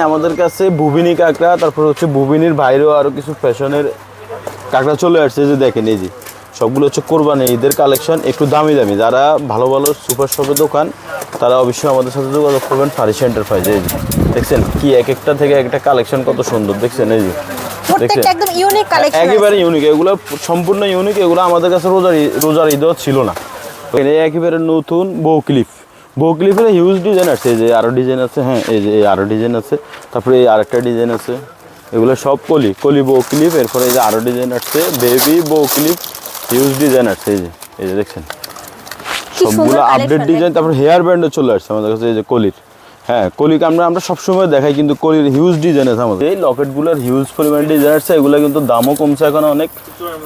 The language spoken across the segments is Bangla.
আমাদের কাছে বুবিনি কাঁকড়া, তারপর হচ্ছে বুবিনির বাইরেও আরও কিছু ফ্যাশনের কাঁকড়া চলে আসছে। যে দেখেন এই যে সবগুলো হচ্ছে কোরবানি ঈদের কালেকশন, একটু দামি দামি। যারা ভালো ভালো সুপার শপের দোকান তারা অবশ্যই আমাদের সাথে যোগাযোগ করবেন। ফারিসা এন্টারপ্রাইজে এই যে দেখছেন কি এক একটা থেকে একটা কালেকশন কত সুন্দর দেখছেন। এই যে দেখছেন একদম ইউনিক কালেকশন, একেবারে ইউনিক, এগুলো সম্পূর্ণ ইউনিক। এগুলো আমাদের কাছে রোজার ঈদও ছিল না। একেবারে নতুন বউ ক্লিপের হিউজ ডিজাইন আছে। এই যে আরও ডিজাইন আছে, হ্যাঁ এই যে আরও ডিজাইন আছে, তারপরে এই আরেকটা ডিজাইন আছে। এগুলো সব কলি বউ ক্লিপ। এরপরে এই যে আরও ডিজাইন আসছে বেবি বউ ক্লিপ, হিউজ ডিজাইন আসছে। এই যে দেখছেন সবগুলো আপডেট ডিজাইন। তারপরে হেয়ার ব্যান্ডও চলে আসছে আমাদের কাছে। এই যে কলির, হ্যাঁ কলিকে আমরা সবসময় দেখাই, কিন্তু কলির হিউজ ডিজাইন আছে আমাদের। এই লকেটগুলোর হিউজ পরিমাণ ডিজাইন আছে। এগুলো কিন্তু দামও কমছে এখন অনেক,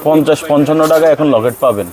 50-55 টাকা এখন লকেট পাবেন।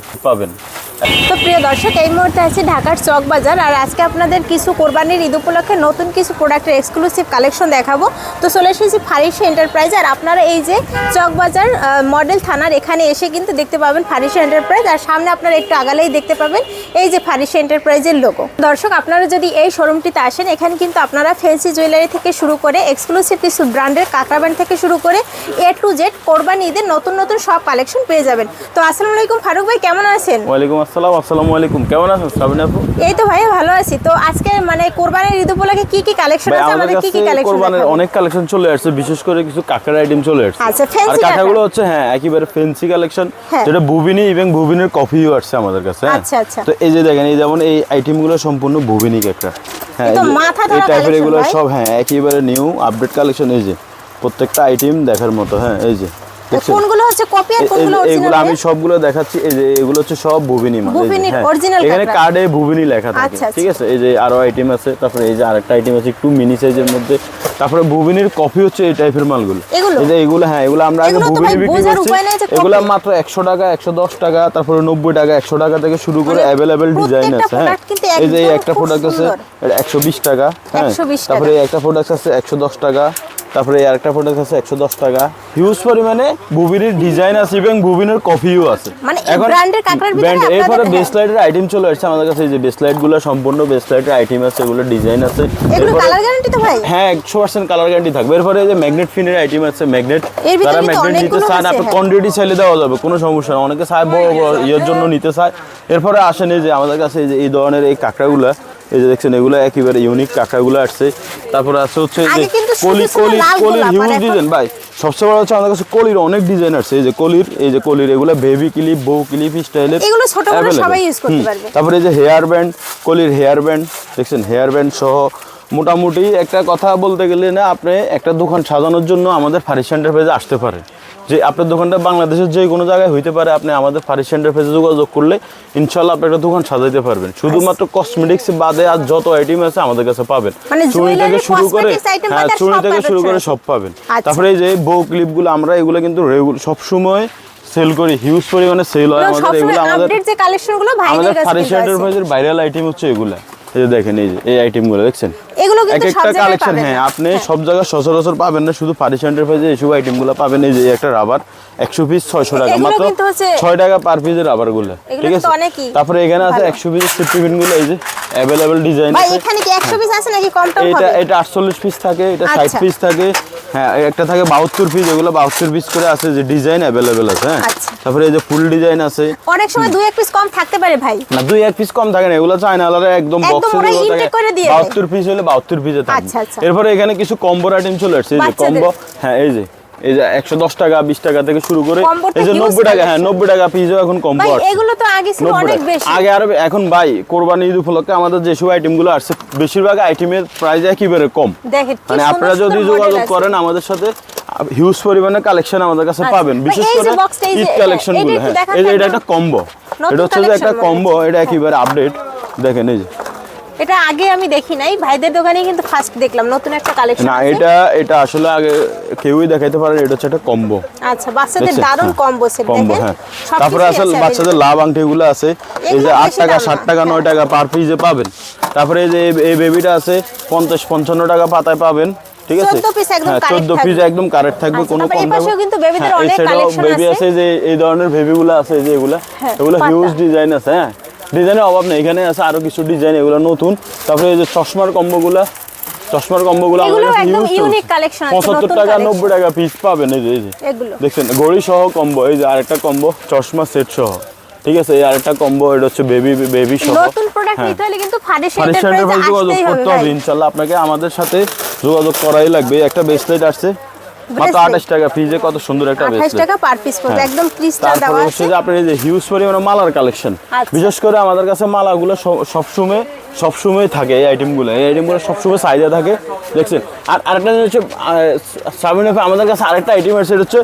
তো প্রিয় দর্শক, এই মুহূর্তে আছি ঢাকার চক বাজার, আর আজকে আপনাদের কিছু কোরবানির ঈদ উপলক্ষে নতুন কিছু প্রোডাক্টের এক্সক্লুসিভ কালেকশন দেখাবো। তো চলে এসেছি ফারিসা এন্টারপ্রাইজ, আর আপনারা এই যে চক বাজার মডেল থানার এখানে এসে কিন্তু দেখতে পাবেন ফারিসা এন্টারপ্রাইজ, আর সামনে আপনারা একটু আগালেই দেখতে পাবেন এই যে ফারিসা এন্টারপ্রাইজের লোগো। দর্শক, আপনারা যদি এই শোরুমটিতে আসেন, এখানে কিন্তু আপনারা ফ্যান্সি জুয়েলারি থেকে শুরু করে এক্সক্লুসিভ কিছু ব্র্যান্ডের কাঁকড়া ব্যান্ড থেকে শুরু করে A to Z কোরবানি ঈদের নতুন নতুন সব কালেকশন পেয়ে যাবেন। তো আসসালামু আলাইকুম ফারুক ভাই, কেমন আছেন? ওয়ালাইকুম আসসালাম। আসসালামু আলাইকুম, কেমন আছেন সাবিনা আপু? এই তো ভাই ভালো আছি। তো আজকে মানে কোরবানির ঈদ উপলক্ষে কি কালেকশন আছে, আমাদের কি কালেকশন? কোরবানির অনেক কালেকশন চলে আসছে, বিশেষ করে কিছু কাঁকড়া আইটেম চলে আসছে। আচ্ছা, আর ফ্যান্সি কাঁকড়াগুলো হচ্ছে হ্যাঁ একেবারে ফ্যান্সি কালেকশন, যেটা বুবিনি এবং বুবিনের কফিও আসছে আমাদের কাছে। আচ্ছা আচ্ছা। তো এই যে দেখেন, এই যেমন এই আইটেমগুলো সম্পূর্ণ বুবিনি কাঁকড়া, হ্যাঁ এই টাইপের এগুলো সব হ্যাঁ একেবারে নিউ আপডেট কালেকশন। এই যে প্রত্যেকটা আইটেম দেখার মতো, হ্যাঁ এই যে কোনগুলো হচ্ছে কপি আর কোনগুলো অরিজিনাল? এগুলো আমি সবগুলো দেখাচ্ছি। এই যে এগুলো হচ্ছে সব বুবিনি মাল, বুবিনির অরিজিনাল এখানে কার্ডে বুবিনি লেখা থাকে, আচ্ছা, ঠিক আছে। এই যে আরো আইটেম আছে, তারপরে এই যে আরেকটা আইটেম আছে একটু মিনি সাইজের মধ্যে। তারপরে বুবিনির কফি হচ্ছে এই টাইপের মালগুলো। এই যে এগুলো হ্যাঁ এগুলো আমরা আগে বুবিনি বিক্রি করছি। এগুলো মাত্র 100 টাকা, 110 টাকা, তারপরে 90 টাকা, 100 টাকা থেকে শুরু করে অ্যাভেলেবেল ডিজাইন আছে। হ্যাঁ এই যে একটা প্রোডাক্ট আছে 120 টাকা, হ্যাঁ তারপরে একটা প্রোডাক্ট আছে 110 টাকা, তারপরে আরেকটা প্রোডাক্ট আছে 110 টাকা। হিউজ পরিমাণে বুবিনের ডিজাইন আছে এবং বুবিনের কফিও আছে। মানে এই ব্র্যান্ডের কাঁকড়ার ভিতরে আপনাদের এরপরে বেসলাইটের আইটেম চলে আসছে আমাদের কাছে। এই যে বেসলাইটগুলো সম্পূর্ণ বেসলাইটের আইটেম আছে, এগুলো ডিজাইন আছে। এগুলো কালার গ্যারান্টি তো ভাই? হ্যাঁ 100% কালার গ্যারান্টি থাকবে। এরপরে এই যে ম্যাগনেট ফিনের আইটেম আছে, ম্যাগনেট তারা ম্যাগনেট নিতে চায় আপনি কোয়ান্টিটি চাইলে দেওয়া যাবে, কোনো সমস্যা না। অনেকে চায় বড় বড় ইয়ের জন্য নিতে চায়। এরপরে আসেন এই যে আমাদের কাছে এই ধরনের এই কাঁকড়াগুলো, এই যে দেখছেন এগুলো একেবারে ইউনিক কাঁকড়াগুলো আসছে। তারপরে আছে হচ্ছে যে কলির হিউজ ডিজাইন ভাই। সবচেয়ে বড় হচ্ছে আমাদের কাছে কলির অনেক ডিজাইন আসছে। এই যে কলির এগুলো বেবি ক্লিপ, বউ ক্লিপ স্টাইলের, এগুলো ছোট বড় সবাই ইউজ করতে পারবে। তারপরে এই যে হেয়ার ব্যান্ড, কলির হেয়ার ব্যান্ড দেখছেন, হেয়ার ব্যান্ড সহ মোটামুটি একটা কথা বলতে গেলে না, আপনি একটা দোকান সাজানোর জন্য আমাদের ফারিসা এন্টারপ্রাইজে আসতে পারেন। যে আপনার দোকানটা বাংলাদেশের যে কোনো জায়গায় হইতে পারে, আপনি আমাদের ফারিসা এন্টারপ্রাইজে যোগাযোগ করলে ইনশাল্লাহ আপনি একটা দোকান সাজাইতে পারবেন। শুধুমাত্র কসমেটিক্স বাদে আর যত আইটেম আছে আমাদের কাছে পাবেন। চুড়ি থেকে শুরু করে হ্যাঁ চুড়ি থেকে শুরু করে সব পাবেন। তারপরে এই যে বউ ক্লিপগুলো আমরা এগুলো কিন্তু সবসময় সেল করি, হিউজ পরিমাণে সেল হয় আমাদের। এগুলো আমাদের ফারিসা এন্টারপ্রাইজের ভাইরাল আইটেম হচ্ছে এগুলো। এই যে দেখেন এই আইটেমগুলো দেখছেন, এগুলো কিন্তু এক একটা কালেকশন। হ্যাঁ আপনি সব জায়গায় সচরাচর পাবেন না, শুধু ফারিসা এন্টারপ্রাইজে এইসব আইটেমগুলো পাবেন। এই যে একটা রাবার 100 পিস 600 টাকা, মাত্র 6 টাকা পার পিসের রাবারগুলো, ঠিক আছে। তারপরে এখানে আছে 100 পিস সিফটিপিনগুলো, এই যে অ্যাভেলেবল ডিজাইন আছে। এখানে কি 100 পিস আছে নাকি কম টম হবে? এটা 48 পিস থাকে, এটা 60 পিস থাকে, হ্যাঁ একটা থাকে 72 পিস। এগুলো 72 পিস করে আছে, যে ডিজাইন অ্যাভেলেবল আছে। হ্যাঁ তারপরে এই যে ফুল ডিজাইন আছে। অনেক সময় 2-1 পিস কম থাকতে পারে ভাই, না 2-1 পিস কম থাকে না, এগুলো চায়না আলাদা একদম বক্সে থাকে। 72 পিস হলে 72 পিসে থাকে। এরপরে এখানে কিছু কম্বো আইটেম চলে আসছে। এই যে কম্বো, হ্যাঁ এই যে 110 টাকা 20 টাকা থেকে শুরু করে এই যে 90 টাকা, হ্যাঁ 90 টাকা পিসও এখন কম্বো আছে। এগুলো তো আগে ছিল অনেক বেশি, আগে আর এখন ভাই কোরবানি ঈদ উপলক্ষে আমাদের যেসব আইটেমগুলো আসছে বেশিরভাগ আইটেমের প্রাইস একেবারে কম। মানে আপনারা যদি যোগাযোগ করেন আমাদের সাথে, হিউজ পরিমাণে কালেকশন আমাদের কাছে পাবেন, বিশেষ করে ঈদ কালেকশনগুলো। হ্যাঁ এই যে এটা একটা কম্বো, এটা হচ্ছে যে একটা কম্বো, এটা একেবারে আপডেট। দেখেন এই যে এটা আগে আমি দেখি নাই, ভাইদের দোকানে কিন্তু ফার্স্ট দেখলাম নতুন একটা কালেকশন। না এটা আসলে আগে কেউই দেখাইতে পারে না, এটা হচ্ছে একটা কম্বো। আচ্ছা, বাচ্চাদের দারুন কম্বো সেট দেখেন। হ্যাঁ তারপরে আসলে বাচ্চাদের লাভ আংটিগুলো আছে, এই যে 8 টাকা 7 টাকা 9 টাকা পার পিসে পাবেন। তারপরে এই যে এই বেবিটা আছে 50-55 টাকা পাতায় পাবেন, ঠিক আছে। 14 পিস একদম কারেক্ট, 14 পিস একদম কারেক্ট থাকবে, কোনো কম থাকবে। পাশেও কিন্তু বেবিদের অনেক কালেকশন আছে। বেবি আছে যে এই ধরনের বেবিগুলো আছে, যে এগুলো হিউজ ডিজাইন আছে। হ্যাঁ ডিজাইনের অভাব নেই, এখানে আছে আরো কিছু ডিজাইন, এগুলো নতুন। তারপরে এই যে চশমার কম্বোগুলা, চশমার কম্বোগুলো আমাদের এগুলো কাছে একদম হিউজ ইউনিক কালেকশন আছে 75 টাকা 90 টাকা পিস পাবেন এই যে এগুলো দেখছেন ঘড়ি সহ কম্বো এই যে আরেকটা কম্বো চশমা সেট সহ ঠিক আছে এই আরেকটা কম্বো এটা হচ্ছে বেবি সহ নতুন প্রোডাক্ট নিতে হলে কিন্তু ফারিস ফারিস এন্টারপ্রাইজে যোগাযোগ আসতেই করতে হবে হবে ভাই। ইনশাআল্লাহ আপনাকে আমাদের সাথে যোগাযোগ করাই লাগবে একটা ব্রেসলেট আসছে মাত্র Bracelet? 28 টাকা ফ্রিজে কত সুন্দর একটা 28 ব্রেসলেট টাকা পার পিস পড়বে হ্যাঁ। একদম ক্রিস্টাল তারপরে দেওয়া হচ্ছে আছে যে আপনার এই যে হিউজ পরিমাণে মালার কালেকশন আচ্ছা। বিশেষ করে আমাদের কাছে মালাগুলো সবসময় থাকে এই আইটেমগুলো সবসময় চাহিদা থাকে দেখছেন আর আরেকটা জিনিস হচ্ছে সাবিন এফ আমাদের কাছে আরেকটা আইটেম আছে সেটা হচ্ছে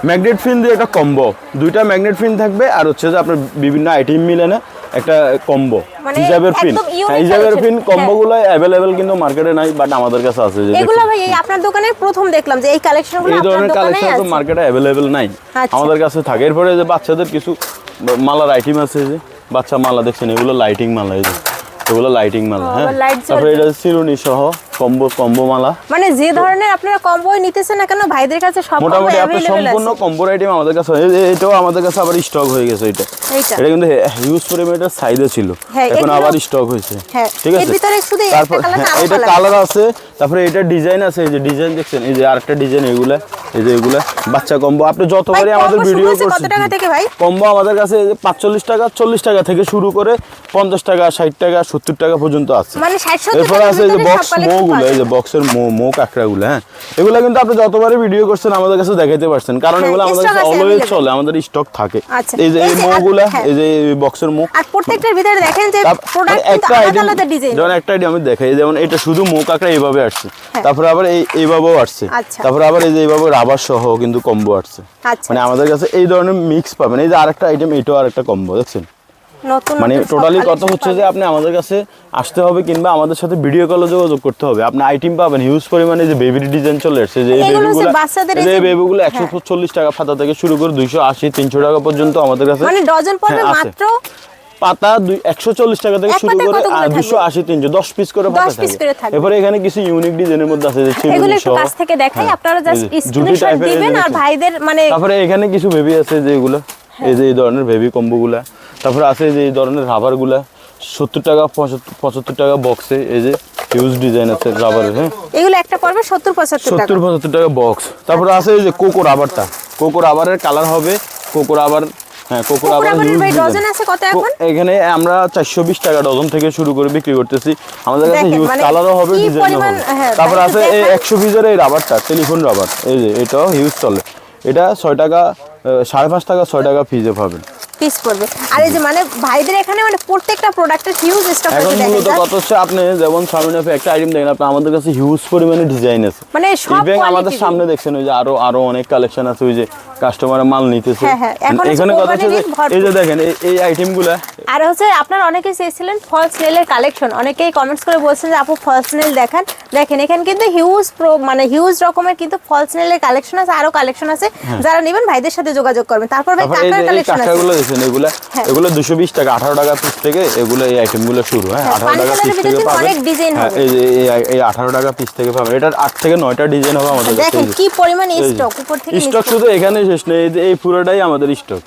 ম্যাগনেট ফিন দিয়ে একটা কম্বো দুইটা ম্যাগনেট ফিন থাকবে আর হচ্ছে যে আপনার বিভিন্ন আইটেম মিলে না একটা কম্বো মানে হিজাবের পিন একদম unique হিজাবের collection। পিন কম্বোগুলো অ্যাভেলেবেল কিন্তু মার্কেটে নাই বাট আমাদের কাছে আছে যে এগুলো ভাই এই আপনার দোকানে প্রথম দেখলাম যে এই কালেকশনগুলো এই আপনার ধরনের দোকানেই কালেকশন তো আছে মার্কেটে অ্যাভেলেবেল নাই আচ্ছা। আমাদের কাছে থাকে এরপরে যে বাচ্চাদের কিছু মালার আইটেম আছে যে বাচ্চা মালা দেখছেন এগুলো লাইটিং মালা এই যে এগুলো লাইটিং মালা হ্যাঁ আবার light জ্বলবে। তারপরে এটা চিরুনি সহ কম্বো মালা মানে যে ধরনের আপনারা কম্বো নিতেছেন না কেন ভাইদের কাছে সব কম্বো মোটামুটি আপনার अवेलेबल সম্পূর্ণ আছে কম্বো আইটেম আমাদের কাছে এটাও আমাদের কাছে আবার স্টক হয়ে গেছে এটা এইটা এটা কিন্তু হিউজ পরিমাণের সাইজে ছিল হ্যাঁ, এখন এগুলো- আবার স্টক হয়েছে হ্যাঁ, ঠিক এর আছে ভিতরে শুধু একটা তারপর colour না, হ্যাঁ, আরো এটা colour কালার আছে তারপরে এটা ডিজাইন আছে এই যে ডিজাইন দেখছেন এই যে আরেকটা ডিজাইন এগুলা এই যে এগুলা বাচ্চা কম্বো আপনি যতবারই ভাই, আমাদের combo শুরু ভিডিও হয়েছে কত টাকা থেকে ভাই? কম্বো আমাদের কাছে 45 টাকা 40 টাকা থেকে শুরু করে 50 টাকা 60 টাকা 70 টাকা পর্যন্ত আছে মানে 60-70 এরপর টাকার আছে এই যে ভিতরে বক্স সব collection মোগুলো পাওয়া এই যে যায়। বক্সের মো কাঁকড়াগুলো হ্যাঁ এগুলো কিন্তু আপনি যতবারই ভিডিও করছেন আমাদের কাছে দেখাইতে পারছেন কারণ হ্যাঁ, এগুলো আমাদের stock কাছে আছে অলওয়েজ available। চলে আমাদের স্টক থাকে আচ্ছা, এই যে এই এই যে মোগুলা হ্যাঁ। এই যে বক্সের মো আর প্রত্যেকটার ভিতরে দেখেন যে প্রোডাক্ট কিন্তু একটা আলাদা আইটেম আলাদা ডিজাইন যেমন একটা আইটেম আমি দেখাই যেমন এটা শুধু মো কাঁকড়া এইভাবে আসছে তারপরে আবার এইভাবেও আসছে আচ্ছা। তারপরে আবার এই যে এইভাবে রাবার সহ কিন্তু কম্বো আসছে আচ্ছা মানে আমাদের কাছে এই ধরনের মিক্স পাবেন এই যে আরেকটা আইটেম এটাও আরেকটা কম্বো দেখছেন নতুন মানে নতুন সব টোটালি কথা collection হচ্ছে যে পাবেন। আপনি আমাদের কাছে আসতে হবে কিংবা আমাদের সাথে ভিডিও কলে যোগাযোগ করতে হবে আপনি আইটেম পাবেন হিউজ পরিমাণে যে বেবির ডিজাইন চলে আসছে যে এই এগুলো হচ্ছে বেবিগুলো বাচ্চাদের এই এই যে- বেবিগুলো 140 টাকা পাতা থেকে শুরু করে 280 300 টাকা পর্যন্ত আমাদের কাছে মানে ডজন পড়বে হ্যাঁ, আছে। মাত্র পাতা 140 টাকা থেকে এক শুরু পাতায় করে কতগুলো থাকবে? 280 300 10 পিস করে পাতা 10 piece করে থাকে থাকবে। এরপরে এখানে কিছু ইউনিক ডিজাইনের মধ্যে আছে যে এগুলো চিরুনি একটু সহ কাছ থেকে দেখাই হ্যাঁ, আপনারা জাস্ট এই যে জুটি স্ক্রিনশট টাইপের দিবেন আর ভাইদের মানে তারপরে এখানে কিছু বেবি আছে যে এগুলো এই যে এই ধরনের বেবি কম্বোগুলা তারপরে আছে যে এই ধরনের রাবারগুলা 70 টাকা 75 টাকা বক্সে এই যে হিউজ ডিজাইন আছে রাবারের হ্যাঁ এগুলো একটা পড়বে 70-75 টাকা 70-75 টাকা বক্স তারপরে আছে এই যে কোকো রাবারটা কোকো রাবারের কালার হবে কোকো রাবার হ্যাঁ কোকো রাবার রাবারের ভাই ডজন আছে কত এখন? এখানে আমরা 420 টাকা ডজন থেকে শুরু করে বিক্রি করতেছি আমাদের কাছে দেখেন, হিউজ মানে কালারও হবে কি ডিজাইনও পরিমাণ, হবে হ্যাঁ, তারপর ভাই আছে একটু এই দেখান। 100 পিসের এই রাবারটা টেলিফোন রাবার এই যে এটাও হিউজ চলে এটা 6 টাকা 5.5 টাকা 6 টাকা ফিজে পাবেন পিস পড়বে আর এই যে মানে ভাইদের এখানে মানে প্রত্যেকটা প্রোডাক্টের হিউজ স্টক এখন আছে মূলত দেখেন কত হচ্ছে আপনি যেমন সামনে একটা আইটেম দেখেন আপনি আমাদের কাছে হিউজ পরিমাণে ডিজাইন আছে মানে সব ইভেন আমাদের quality সামনে দেখছেন ওই যে আরো অনেক কালেকশন আছে ওই যে কাস্টমারের মাল নিতেছে হ্যাঁ, হ্যাঁ, এখন হচ্ছে এখানে কথা হচ্ছে যে কোরবানির ভরপুর। এই যে দেখেন এই আইটেমগুলা আর হচ্ছে আপনারা অনেকেই চেয়েছিলেন ফলস নেলের কালেকশন অনেকেই কমেন্টস করে বলছেন যে আপু ফলস নেল দেখান দেখেন এখানে কিন্তু মানে হিউজ রকমের কিন্তু ফলস নেলের কালেকশন আছে আরো কালেকশন আছে যারা নেবেন ভাইদের সাথে যোগাযোগ করবেন তারপর ভাই তারপরে এই কাকার যে এই কালেকশন আছে কাঁকড়াগুলো দেখছেন এগুলা হ্যাঁ। এগুলো 220 টাকা 18 টাকা পিস থেকে এগুলো এই আইটেমগুলো শুরু হ্যাঁ হ্যাঁ, 18 টাকা পানি পিস কালারের থেকে ভিতরে কিন্তু পাবেন অনেক ডিজাইন হ্যাঁ হবে। এই যে এই 18 টাকা পিস থেকে পাবেন এটার 8 থেকে 9টা ডিজাইন হবে আমাদের কাছে দেখেন এই যে। কি পরিমাণ স্টক উপর থেকে নিচ স্টক শুধু এখানে শেষ নেই এই যে এই পুরোটাই আমাদের স্টক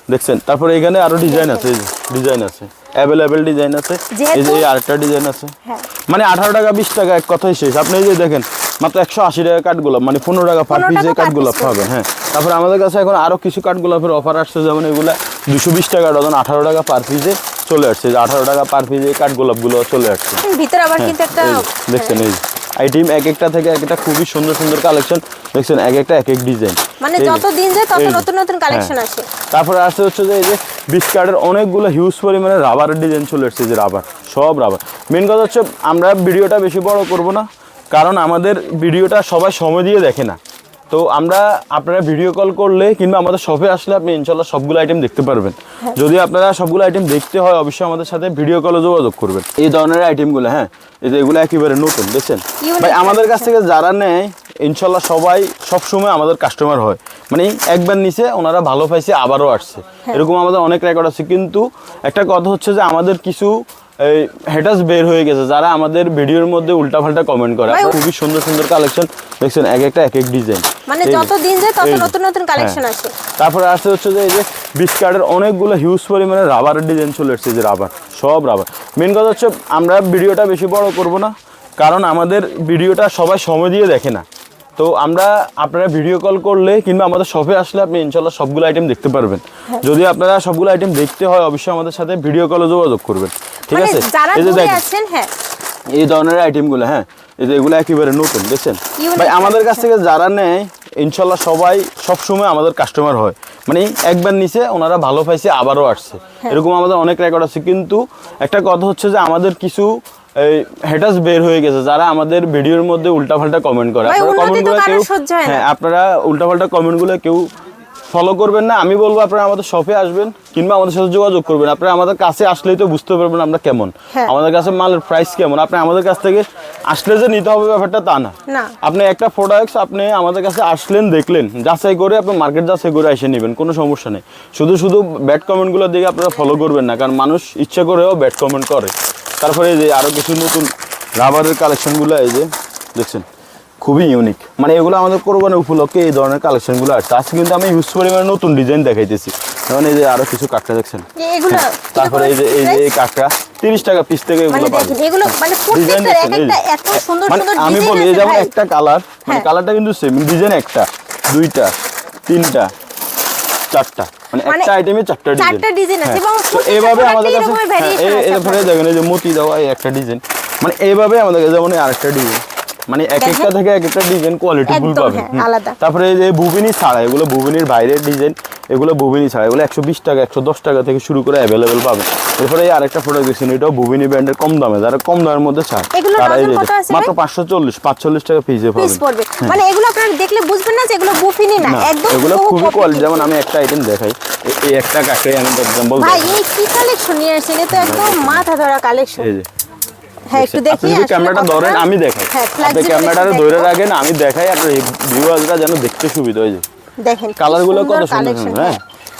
দেখছেন তারপরে এখানে আরো ডিজাইন আছে এই যে ডিজাইন আছে অ্যাভেলেবেল ডিজাইন আছে এই যে যেহেতু- এই আরেকটা ডিজাইন আছে হ্যাঁ। মানে 18 টাকা 20 টাকা এক কথাই শেষ আপনি এই যে দেখেন মাত্র 180 টাকা কাঠগোলাপ মানে 15 টাকা পার 15 পিসে টাকা per কাঠগোলাপ piece পাবেন হ্যাঁ তারপরে আমাদের কাছে এখন আরো কিছু কাঠগোলাপের অফার আসছে যেমন এগুলা 220 টাকা ডজন 18 টাকা পার পিসে চলে আসছে যে 18 টাকা পার পিসে কাঠগোলাপগুলো চলে আসছে ভিতরে আবার কিন্তু একটা এই যে, দেখছেন এই আইটেম এক একটা থেকে এক একটা খুবই সুন্দর সুন্দর কালেকশন দেখছেন এক একটা এক এক ডিজাইন মানে যত দিন যায় তত এই যে, নতুন নতুন কালেকশন হ্যাঁ। আসে তারপরে আসছে হচ্ছে যে এই যে বিস্কার্টের অনেকগুলো হিউজ পরিমাণে রাবারের ডিজাইন চলে আসছে যে রাবার সব রাবার মেন কথা হচ্ছে আমরা ভিডিওটা বেশি বড় করব না কারণ আমাদের ভিডিওটা সবাই সময় দিয়ে দেখে না তো আমরা আপনারা ভিডিও কল করলে কিংবা আমাদের শপে আসলে আপনি ইনশাল্লাহ সবগুলো আইটেম দেখতে পারবেন যদি আপনারা সবগুলো আইটেম দেখতে হয় অবশ্যই আমাদের সাথে ভিডিও কলে যোগাযোগ করবেন এই ধরনের আইটেমগুলো হ্যাঁ এই যে এগুলো একেবারে নতুন দেখছেন Unique ভাই আমাদের কাছ থেকে যারা নেয় ইনশাল্লাহ সবাই সবসময় আমাদের কাস্টমার হয় মানে একবার নিচে ওনারা ভালো পাইছে আবারও আসছে এরকম আমাদের অনেক রেকর্ড আছে কিন্তু একটা কথা হচ্ছে যে আমাদের কিছু এই হেটাস বের হয়ে গেছে যারা আমাদের ভিডিওর মধ্যে উল্টাপাল্টা কমেন্ট করে ভাই, খুবই সুন্দর সুন্দর কালেকশন দেখছেন এক একটা এক এক ডিজাইন মানে যত দিন যায় তত নতুন নতুন কালেকশন আসে তারপরে আসছে হচ্ছে যে এই যে বিস্কার্টের অনেকগুলো হিউজ পরিমাণে রাবারের ডিজাইন চলে আসছে যে রাবার সব রাবার মেন কথা হচ্ছে আমরা ভিডিওটা বেশি বড় করব না কারণ আমাদের ভিডিওটা সবাই সময় দিয়ে দেখে না। তো আমরা আপনারা ভিডিও কল করলে কিংবা আমাদের শপে আসলে আপনি ইনশাল্লাহ সবগুলো আইটেম দেখতে পারবেন। যদি আপনারা সবগুলো আইটেম দেখতে হয় অবশ্যই আমাদের সাথে ভিডিও কলে যোগাযোগ করবেন, ঠিক মানে আছে? যারা এই যে দূরে দেখেন আছেন, হ্যাঁ এই ধরনের আইটেমগুলো, হ্যাঁ এই যে এগুলো একেবারে নতুন, দেখছেন Unique ভাই? আমাদের কাছ থেকে যারা নেয় ইনশাল্লাহ সবাই সবসময় আমাদের কাস্টমার হয়, মানে একবার নিচে ওনারা ভালো পাইছে আবারও আসছে, এরকম আমাদের অনেক রেকর্ড আছে। কিন্তু একটা কথা হচ্ছে যে আমাদের কিছু হেটার্স বের হয়ে গেছে যারা আমাদের ভিডিওর মধ্যে উল্টাপাল্টা কমেন্ট করে। ভাই, আপনারা উন্নতি তো কমেন্টগুলো কারো কেউ, সহ্য হয় না। হ্যাঁ আপনারা উল্টাপাল্টা কমেন্টগুলো কেউ ফলো করবেন না। আমি বলবো আপনারা আমাদের শপে আসবেন কিংবা আমাদের সাথে যোগাযোগ করবেন। আপনারা আমাদের কাছে আসলেই তো বুঝতে পারবেন আমরা কেমন, হ্যাঁ। আমাদের কাছে মালের প্রাইস কেমন। আপনি আমাদের কাছ থেকে আসলে যে নিতে হবে ব্যাপারটা তা না। না। আপনি একটা প্রোডাক্টস আপনি আমাদের কাছে আসলেন, দেখলেন, যাচাই করে আপনি মার্কেট যাচাই করে এসে নেবেন, কোনো সমস্যা নেই। শুধু শুধু ব্যাড কমেন্টগুলো দেখে আপনারা ফলো করবেন না, কারণ মানুষ ইচ্ছা করেও ব্যাড কমেন্ট করে। তারপরে এই যে আরও কিছু নতুন রাবারের কালেকশনগুলো এই যে দেখছেন খুবই ইউনিক, মানে এগুলো আমাদের কোরবানি উপলক্ষে এই ধরনের কালেকশনগুলো আসছে। আজকে কিন্তু আমি ইউজ পরিমাণে নতুন ডিজাইন দেখাইতেছি। যেমন এই যে আরো কিছু কাঁকড়া দেখছেন, এগুলো তারপরে এই যে এই কাঁকড়া 30 টাকা পিস থেকে এগুলো মানে পাবেন। দেখেন এগুলো মানে প্রত্যেকটা একটা এত সুন্দর মানে সুন্দর আমি ডিজাইন বলি আছে যেমন ভাই। একটা কালার, মানে হ্যাঁ। কালারটা কিন্তু সেম, ডিজাইন একটা, দুইটা, তিনটা, চারটা, মানে মানে একটা আইটেমে চারটা চারটা ডিজাইন আছে এবং তো এইভাবে আমাদের কাছে এরকম ভ্যারিয়েশন আছে এরপরে দেখেন এই যে মতি দেওয়া এই একটা ডিজাইন, মানে এইভাবে আমাদের কাছে যেমন আরেকটা ডিজাইন, মানে এক একটা থেকে এক একটা ডিজাইন কোয়ালিটি ফুল একদম, পাবেন। হ্যাঁ, আলাদা। তারপরে এই যে বুবিনি ছাড়া, এগুলো বুবিনির বাইরের ডিজাইন, এগুলো বুবিনি ছাড়া, এগুলো 120 টাকা 110 টাকা থেকে শুরু করে অ্যাভেলেবেল পাবেন। এরপরে এই আরেকটা প্রোডাক্ট দেখছেন, এটাও বুবিনি ব্র্যান্ডের কম দামে, যারা কম দামের মধ্যে চায় এগুলোর তারা এই দাম যে কত আছে মাত্র ভাই? 540 টাকা পিসে পিস পাবেন। পড়বে, মানে এগুলো আপনারা দেখলে বুঝবেন না যে এগুলো বুফিনি না, না, একদম এগুলো বহু খুবই copy কোয়ালিটি। কিন্তু। যেমন আমি একটা আইটেম দেখাই, এই একটা কাঁকড়াই আমি এক্সাম্পল ভাই এই কি কালেকশন নিয়ে আসছেন, এটা তো একদম মাথা ধরা কালেকশন। এই যে হ্যাঁ একটু দেখি আপনি যদি ক্যামেরাটা ধরেন আমি দেখাই, হ্যাঁ, আপনি flexibility ক্যামেরাটা দেখবো। ধরে রাখেন আমি দেখাই, আপনার ভিউয়াররা যেন দেখতে সুবিধা হয়। যে দেখেন কি কালারগুলো কত সুন্দর, কালেকশন। হ্যাঁ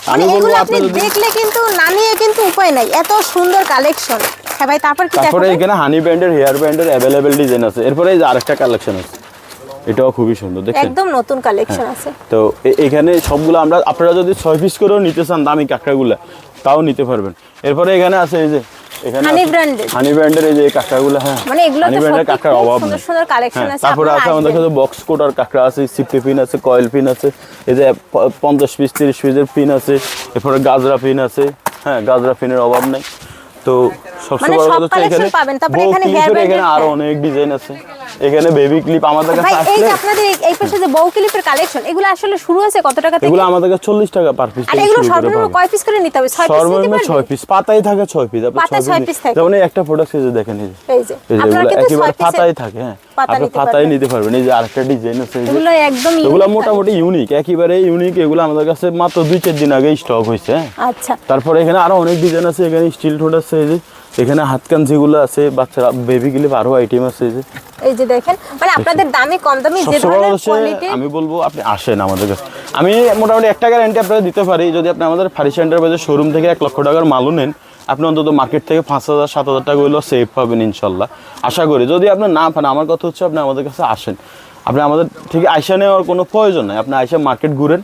মানে আমি বলবো এগুলো আপনি আপনি যদি, দেখলে কিন্তু না নিয়ে কিন্তু উপায় নাই, এত সুন্দর কালেকশন। হ্যাঁ ভাই, তারপর কি তারপরে দেখাবেন? এখানে হানি ব্যান্ডের, হেয়ার ব্যান্ডের অ্যাভেলেবেল ডিজাইন আছে। এরপরে এই যে আরেকটা কালেকশন আছে, এটাও খুবই সুন্দর, দেখছেন একদম নতুন কালেকশন আছে। তো এখানে সবগুলো আমরা, আপনারা যদি 6 পিস করেও নিতে চান দামি কাঁকড়াগুলো তাও নিতে পারবেন। এরপরে এখানে আছে এই যে এখানে হানি ব্র্যান্ডের, হানি ব্র্যান্ডের এই যে কাঁকড়াগুলো, হ্যাঁ মানে এগুলো হানি তো ব্র্যান্ডের সত্যি কাঁকড়ার খুব অভাব সুন্দর নেই। সুন্দর কালেকশন হ্যাঁ, আছে। তারপরে আছে আমাদের কাছে বক্স কোটার কাঁকড়া আছে, সিফটি পিন আছে, কয়েল পিন আছে, এই যে 50 পিস 30 পিসের পিন আছে, এরপরে গাজরা পিন আছে। হ্যাঁ, গাজরা পিনের অভাব নেই। তো সবচেয়ে মানে বড় সব কথা হচ্ছে collection এখানে পাবেন। তারপরে bow এখানে clip hair এর band এখানে এর, আরো হ্যাঁ। অনেক ডিজাইন আছে। এখানে বেবি ক্লিপ আমাদের কাছে ভাই এই আসলে, যে আপনাদের এই পাশে যে বউ ক্লিপের কালেকশন, এগুলো আসলে শুরু আছে কত টাকা থেকে? এগুলো আমাদের কাছে 40 টাকা পার পিস আর থেকে এগুলো শুরু করে সর্বনিম্ন পাবেন। কয় পিস করে নিতে হবে? 6 পিস নিতে সর্বনিম্ন পারবেন? 6 পিস, পাতায় থাকে 6 পিস, আপনি পাতায় 6 6 পিস পিস থাকে। যেমন এই একটা প্রোডাক্ট এই যে দেখেন, এই যে এই যে এই যে আপনারা এগুলো কিন্তু একেবারে 6 পিসের পাতায় থাকে, হ্যাঁ পাতা আপনি নিতে পাতায় পারবেন। নিতে পারবেন। এই যে আরেকটা ডিজাইন আছে, এই যে এগুলো একদম এগুলো unique মোটামুটি ইউনিক, একেবারে ইউনিক। এগুলো আমাদের কাছে মাত্র 2-4 দিন আগে স্টক হয়েছে। হ্যাঁ, আচ্ছা, তারপরে এখানে আরো অনেক ডিজাইন আছে। এখানে স্টিল ঠোঁট আছে, এই যে এখানে হাতকান যেগুলো আছে, বাচ্চারা বেবি ক্লিপ আরো আইটেম আছে। এই যে এই যে দেখেন, মানে আপনাদের দামি কম দামি যে সবচেয়ে বড় ধরনের হচ্ছে কোয়ালিটি, আমি বলবো আপনি আসেন আমাদের কাছে। আমি মোটামুটি একটা গ্যারান্টি আপনারা দিতে পারি, যদি আপনি আমাদের ফার্নিচার এন্টারপ্রাইজের শোরুম থেকে 1 লক্ষ টাকার মালও নেন, আপনি অন্তত মার্কেট থেকে 5,000-7,000 টাকা হইলেও সেভ পাবেন ইনশাল্লাহ, আশা করি। যদি আপনি না পান, আমার কথা হচ্ছে আপনি আমাদের কাছে আসেন। আপনি আমাদের থেকে আইসা নেওয়ার কোনো প্রয়োজন নাই, আপনি আইসা মার্কেট ঘুরেন,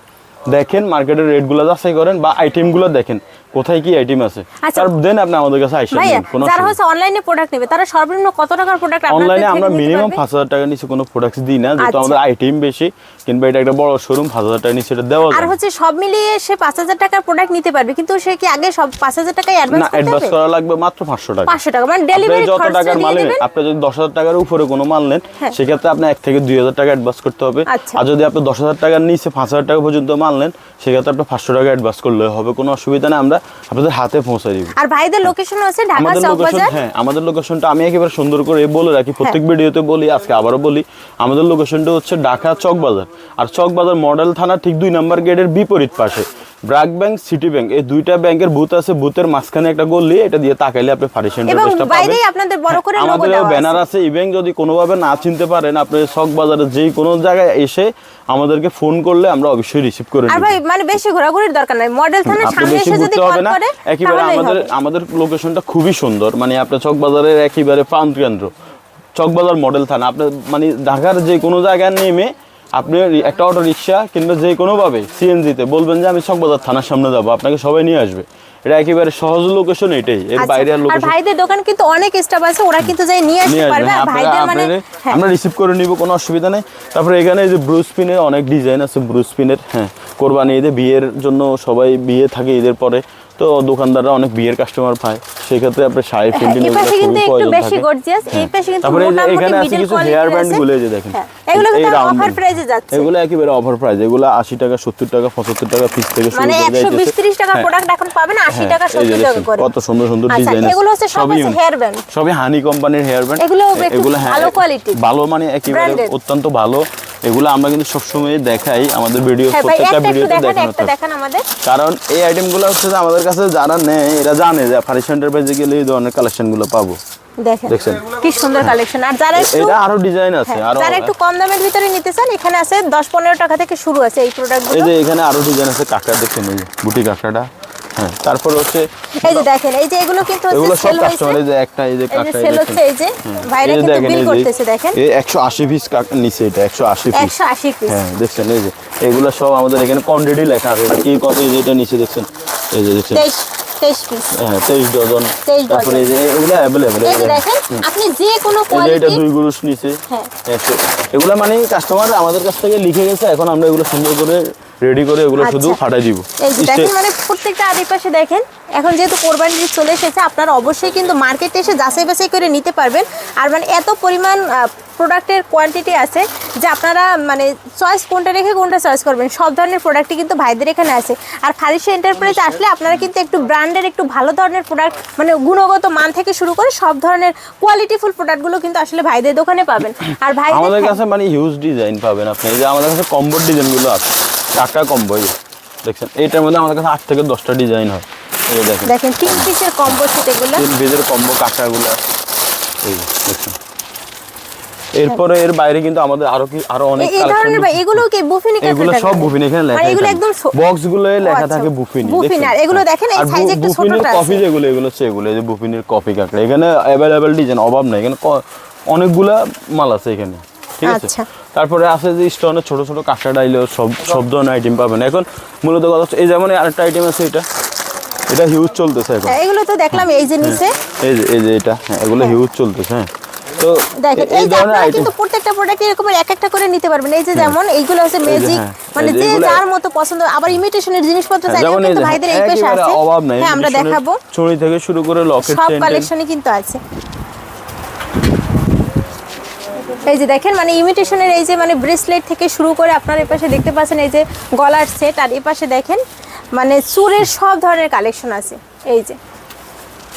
দেখেন মার্কেটের রেটগুলো যাচাই করেন বা আইটেমগুলো দেখেন কোথায় কি আইটেম আছে, আচ্ছা। তার দেন আপনি আমাদের কাছে আইসা ভাইয়া নেন, কোনো যারা অসুবিধা হচ্ছে অনলাইনে প্রোডাক্ট নেবে তারা সর্বনিম্ন কত টাকার প্রোডাক্ট আপনাদের অনলাইনে থেকে আমরা নিতে মিনিমাম পারবে? 5,000 টাকার নিচে কোনো প্রোডাক্ট দিই না, যেহেতু আচ্ছা। আমাদের আইটেম বেশি, কিংবা এটা একটা বড় শোরুম, 5,000 টাকার নিচে এটা দেওয়া আর যায় হচ্ছে সব মিলিয়ে সে 5,000 টাকার প্রোডাক্ট নিতে পারবে, কিন্তু সে কি আগে সব 5,000 টাকায় অ্যাডভান্স না। করতে অ্যাডভান্স হবে? করা লাগবে মাত্র 500 টাকা। 500 টাকা, মানে আপনি ডেলিভারি যত খরচ টাকার মাল দিয়ে নেন, দিবেন। আপনি যদি 10,000 টাকার উপরে কোনো মাল নেন, হ্যাঁ। সেক্ষেত্রে আপনি 1 থেকে 2,000 টাকা অ্যাডভান্স করতে হবে। আচ্ছা। আর যদি আপনি 10,000 টাকার নিচে 5,000 টাকা পর্যন্ত মাল নেন, সেক্ষেত্রে আপনি 500 টাকা অ্যাডভান্স করলে হবে, কোনো অসুবিধা নেই, আমরা আপনাদের হাতে পৌঁছে দিব। আর ভাইদের লোকেশন আছে ঢাকা আমাদের লোকেশন, চকবাজার। হ্যাঁ আমাদের লোকেশনটা আমি একেবারে সুন্দর করে বলে রাখি, প্রত্যেক ভিডিওতে বলি, আজকে আবারও বলি। আমাদের লোকেশনটা হচ্ছে ঢাকা চকবাজার, আর চকবাজার মডেল থানা ঠিক 2 নম্বর গেটের বিপরীত পাশে ব্র্যাক ব্যাংক, সিটি ব্যাংক, এই দুইটা ব্যাংকের বুথ আছে। বুথের মাঝখানে একটা গলি, এটা দিয়ে তাকাইলে আপনি ফার্নিচার এবং এন্টারপ্রাইজটা পাবেন। বাইরেই আপনাদের বড় করে লোগো আমাদের দেওয়া ব্যানার আছে। আছে। ইভেন যদি কোনোভাবে না চিনতে পারেন, আপনি চকবাজারে যেই কোনো জায়গায় এসে আমাদেরকে ফোন করলে আমরা অবশ্যই রিসিভ করে আর নিব। ভাই মানে বেশি ঘোরাঘুরির দরকার নাই, মডেল থানার আপনি সামনে বেশি এসে যদি ঘুরতে হবে কল না, করে একেবারে তাহলেই হবে। আমাদের লোকেশনটা খুবই সুন্দর, মানে আপনার চকবাজারের একেবারে প্রাণ কেন্দ্র, চকবাজার মডেল থানা। আপনি মানে ঢাকার যে কোনো জায়গায় নেমে আপনি একটা অটো রিক্সা কিংবা যে কোনোভাবে সিএনজিতে বলবেন যে আমি চকবাজার থানার সামনে যাবো, আপনাকে সবাই নিয়ে আসবে। এটা একেবারে সহজ লোকেশন এটাই, এর বাইরে আর আর লোকেশন। ভাইদের দোকান কিন্তু অনেক স্টাফ আছে, ওরা কিন্তু যাই নিয়ে আসতে পারবে। আর ভাইদের মানে হ্যাঁ, আমরা রিসিভ করে নিব, কোনো অসুবিধা নেই। তারপরে এখানে এই যে ব্রুস পিনের অনেক ডিজাইন আছে, ব্রুস পিনের। হ্যাঁ, কোরবানি ঈদে বিয়ের জন্য সবাই বিয়ে থাকে ঈদের পরে, তো দোকানদাররা অনেক বিয়ের কাস্টমার পায়, সেক্ষেত্রে আপনি শাড়ি ফিল্ডিং এই পাশে কিন্তু একটু বেশি গর্জিয়াস, এই পাশে কিন্তু তারপরে এই যে মোটামুটি এখানে আছে মিডল কিছু কোয়ালিটি হেয়ার ব্যান্ড আছে। গুলো, এই যে দেখেন এগুলো এই কিন্তু round অফার band। প্রাইসে যাচ্ছে, এগুলো একেবারে অফার প্রাইস, এগুলো 80 টাকা 70 টাকা 75 টাকা পিস থেকে শুরু মানে করে 120-30 টাকা হ্যাঁ। প্রোডাক্ট এখন পাবেন 80 হ্যাঁ, টাকা এই যে 70 টাকা দেখেন, করে। কত সুন্দর সুন্দর আচ্ছা, ডিজাইন এগুলো হচ্ছে সব হচ্ছে হেয়ার ব্যান্ড, সবই হানি কোম্পানির হেয়ার ব্যান্ড। এগুলো একটু ভালো কোয়ালিটি, ভালো মানে একেবারে Branded। অত্যন্ত ভালো। এগুলো আমরা কিন্তু সবসময় দেখাই আমাদের ভিডিও, হ্যাঁ ভাই প্রত্যেকটা একটা একটু ভিডিওতে দেখান, দেখানো একটা থাকে। দেখান আমাদের। কারণ এই আইটেমগুলো হচ্ছে যে আমাদের কাছে যারা নেয় এরা জানে যে ফারিস এন্টারপ্রাইজে গেলে এই ধরনের কালেকশনগুলো পাবো। দেখেন দেখছেন কি সুন্দর কালেকশন। আর যারা একটু এটা আরো ডিজাইন আছে, হ্যাঁ, আরো যারা একটু কম দামের ভিতরে নিতে চান, এখানে আছে 10-15 টাকা থেকে শুরু আছে এই এই প্রোডাক্টগুলো। যে এখানে আরো ডিজাইন আছে, কাঁকড়া দেখছেন, এই যে বুটি কাঁকড়াটা। হ্যাঁ, তারপর হচ্ছে এই যে দেখেন, এই যে এগুলো কিন্তু এগুলো হচ্ছে সব সেল হয়েছে, কাস্টমার, এই যে একটা এই যে এই যে কাঁকড়া সেল হচ্ছে, এই যে ভাইরা এই যে কিন্তু দেখেন, বিল এই যে করতেছে, দেখেন এই 180 পিস নিচে, এটা 180 পিস। 180 পিস। হ্যাঁ, দেখছেন এই যে এগুলো সব আমাদের এখানে কোয়ান্টিটি লেখা আছে, এটা কি কত, এই যে এটা নিচে দেখছেন, এই যে দেখছেন 23 পিস। হ্যাঁ 23 ডজন। 23 ডজন। তারপরে এই যে এগুলো অ্যাভেলেবল, এই যে দেখেন আপনি যে কোনো এই যে এটা কোয়ালিটি, 2 গুরুশ নিচে। হ্যাঁ এগুলো মানে কাস্টমার আমাদের কাছ থেকে লিখে গেছে, এখন আমরা এগুলো সুন্দর করে রেডি করে এগুলো শুধু আচ্ছা। ফাটাই দিব। এই যে দেখেন মানে প্রত্যেকটা আদিপাশে দেখেন, এখন যেহেতু কোরবানি ঈদ চলে এসেছে, আপনারা অবশ্যই কিন্তু মার্কেটে এসে যাচাই বাছাই করে নিতে পারবেন। আর মানে এত পরিমাণ প্রোডাক্টের কোয়ান্টিটি আছে যে আপনারা মানে চয়েস কোনটা রেখে কোনটা চয়েস করবেন, সব ধরনের প্রোডাক্টই কিন্তু ভাইদের এখানে আছে। আর ফারিসা এন্টারপ্রাইজ আসলে আপনারা কিন্তু একটু ব্র্যান্ডের একটু ভালো ধরনের প্রোডাক্ট, মানে গুণগত মান থেকে শুরু করে সব ধরনের কোয়ালিটিফুল প্রোডাক্টগুলো কিন্তু আসলে ভাইদের দোকানে পাবেন। আর ভাই আমাদের কাছে মানে হিউজ ডিজাইন পাবেন আপনি, এই যে আমাদের কাছে কম্বোর ডিজাইনগুলো আছে, টাকা কম্বো, এই যে দেখছেন এইটার মধ্যে আমাদের কাছে 8 থেকে 10টা ডিজাইন হয়। এই যে দেখেন দেখেন 3 পিসের কম্বো সেট এগুলো, 3 পিসের কম্বো কাঁকড়াগুলো, এই যে দেখছেন। এরপরে এর বাইরে কিন্তু আমাদের আরো অনেক এই ধরনের কালেকশন, ভাই এগুলো কি বুফিনি এগুলো সব বুফিন এখানে লেখা এগুলো থাকে, একদম বক্সগুলোয় লেখা আচ্ছা, থাকে বুফিনি। বুফিনি। আর এগুলো দেখেন এই সাইজে একটু ছোটটা আছে, কফি যেগুলো, এগুলো হচ্ছে এগুলো এই যে বুফিনির কফি কাঁকড়া, এখানে অ্যাভেলেবেল ডিজাইন অভাব নাই, এখানে অনেকগুলা মাল আছে এখানে, ঠিক আছে। আচ্ছা। তারপরে আছে যে স্টোনের ছোট ছোট কাঁকড়া ডাইলেও সব ধরনের আইটেম পাবেন। এখন মূলত কথা হচ্ছে এই যেমন আরেকটা আইটেম আছে, এটা হিউজ চলতেছে এখন। এগুলো তো দেখলাম এই যে নিচে, এই যে এটা, হ্যাঁ এগুলো হিউজ চলতেছে। হ্যাঁ, তো দেখেন এই এই যে ধরনের আপনারা আইটেম কিন্তু প্রত্যেকটা প্রোডাক্ট এরকম এক একটা করে নিতে পারবেন। এই যে যেমন এইগুলো হচ্ছে ম্যাজিক, হ্যাঁ, মানে এই যে যে এগুলো- যার মতো পছন্দ। আবার ইমিটেশনের জিনিসপত্র চাইলেও যেমন এই কিন্তু যে ভাইদের এই পেশে একেবারে আছে, অভাব নাই, হ্যাঁ আমরা মিশনের দেখাবো, চুড়ি থেকে শুরু করে লকেট, সব চেইন, কালেকশনই কিন্তু আছে। এই যে দেখেন মানে ইমিটেশনের এই যে মানে ব্রেসলেট থেকে শুরু করে আপনার এই পাশে দেখতে পাচ্ছেন এই যে গলার সেট, আর এই পাশে দেখেন মানে চুরের সব ধরনের কালেকশন আছে এই যে।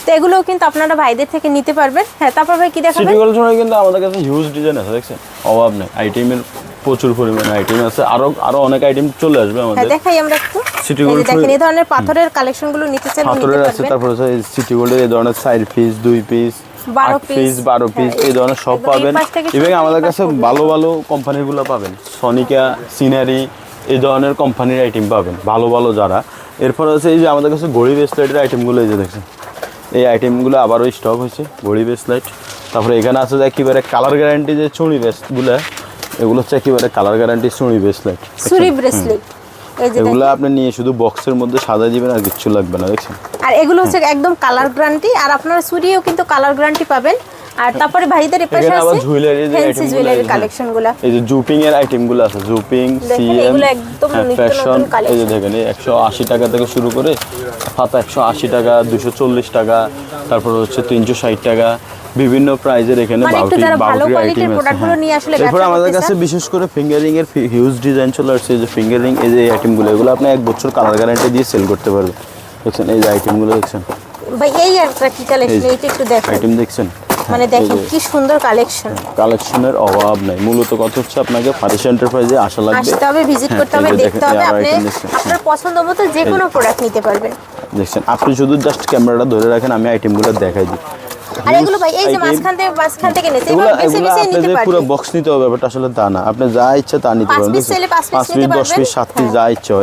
তো এগুলোও কিন্তু আপনারা ভাইদের থেকে নিতে পারবেন। হ্যাঁ, তারপর ভাই কি দেখাবেন? সিটি কালেকশনে কিন্তু আমাদের কাছে হিউজ ডিজাইন আছে, দেখছেন অভাব নেই, আইটেমের প্রচুর পরিমাণে আইটেম আছে, আরো অনেক আইটেম চলে আসবে হ্যাঁ আমাদের। দেখাই আমরা একটু, সিটি এই যে গোল্ড দেখেন এই ধরনের পাথরের কালেকশনগুলো নিতে চাইলে নিতে পাথরের আছে, পারবেন। তারপর হচ্ছে সিটি গোল্ডের এই ধরনের 4 পিস 2 পিস 12 8 পিস 12 পিস হ্যাঁ, এই ধরনের সব এগুলো এই পাবেন। পাশ থেকে এবং শুরু আমাদের করে এই কাছে পাশ ভালো ভালো কোম্পানিগুলো পাবেন, সনিকা, সিনারি এই ধরনের কোম্পানির আইটেম পাবেন ভালো ভালো যারা। এরপর আছে এই যে আমাদের কাছে ঘড়ি ব্রেসলেটের আইটেমগুলো, এই যে দেখছেন এই আইটেমগুলো আবারও স্টক হয়েছে, ঘড়ি ব্রেসলেট। তারপরে এখানে আছে যে একেবারে কালার গ্যারান্টি যে চুড়ি ব্রেসগুলো, এগুলো হচ্ছে একেবারে কালার গ্যারান্টি চুড়ি ব্রেসলেট, চুরি ব্রেসলেট। এই যে এগুলো আপনি নিয়ে শুধু বক্সের মধ্যে সাজাই দিবেন আর কিচ্ছু লাগবে না, দেখছেন। আর এগুলো হচ্ছে একদম কালার গ্যারান্টি, আর আপনারা চুরিও কিন্তু কালার গ্যারান্টি পাবেন। আর তারপরে ভাইদের এই পাশে এখানে আবার আছে জুয়েলারি যে ফ্যান্সি আইটেমগুলো, জুয়েলারি কালেকশনগুলো। এই যে জুপিং এর আইটেমগুলো আছে, জুপিং, দেখেন, সিএম, এগুলো একদম নিত্য ফ্যাশন। নতুন collection। এই যে দেখেন এই 180 টাকা থেকে শুরু করে পাতা 180 টাকা, 240 টাকা, তারপর হচ্ছে 360 টাকা, বিভিন্ন প্রাইজের এখানে মানে একটু যারা ভালো কোয়ালিটির প্রোডাক্টগুলো নিয়ে আসলে এরপর ব্যবসা আমাদের করতে কাছে চান। বিশেষ করে ফিঙ্গারিং এর হিউজ ডিজাইন চলে আসছে, এই যে ফিঙ্গারিং এই যে আইটেমগুলো, এগুলো আপনি 1 বছর কালার গ্যারান্টি দিয়ে সেল করতে পারবেন, দেখছেন এই যে আইটেমগুলো দেখছেন, ভাই এই একটা কি কালেকশন, এইটা একটু দেখেন, আইটেম দেখছেন। মানে দেখেন কি সুন্দর কালেকশন। কালেকশনের অভাব নাই, মূলত কথা হচ্ছে আপনাকে ফারিসা এন্টারপ্রাইজে আসা লাগবে, আসতে হবে, ভিজিট হ্যাঁ, করতে হবে, এই যে দেখতে দেখেন, হবে, এই আবার আপনি item দেখছেন। আপনার পছন্দ মতো যে কোনো প্রোডাক্ট নিতে পারবেন। দেখছেন আপনি শুধু জাস্ট ক্যামেরাটা ধরে রাখেন, আমি আইটেমগুলো দেখাই দিই। আর এগুলো ভাই এই যে মাঝখান থেকে নিতে এগুলো এবার বেশি বেশি নিতে পুরো পারবেন। বক্স নিতে হবে, ব্যাপারটা আসলে তা না, আপনি যা ইচ্ছা তা নিতে 5 পারবেন। পিস চাইলে 5 পিস 5 নিতে পিস 10 পিস পারবেন। 7 পিস যা ইচ্ছা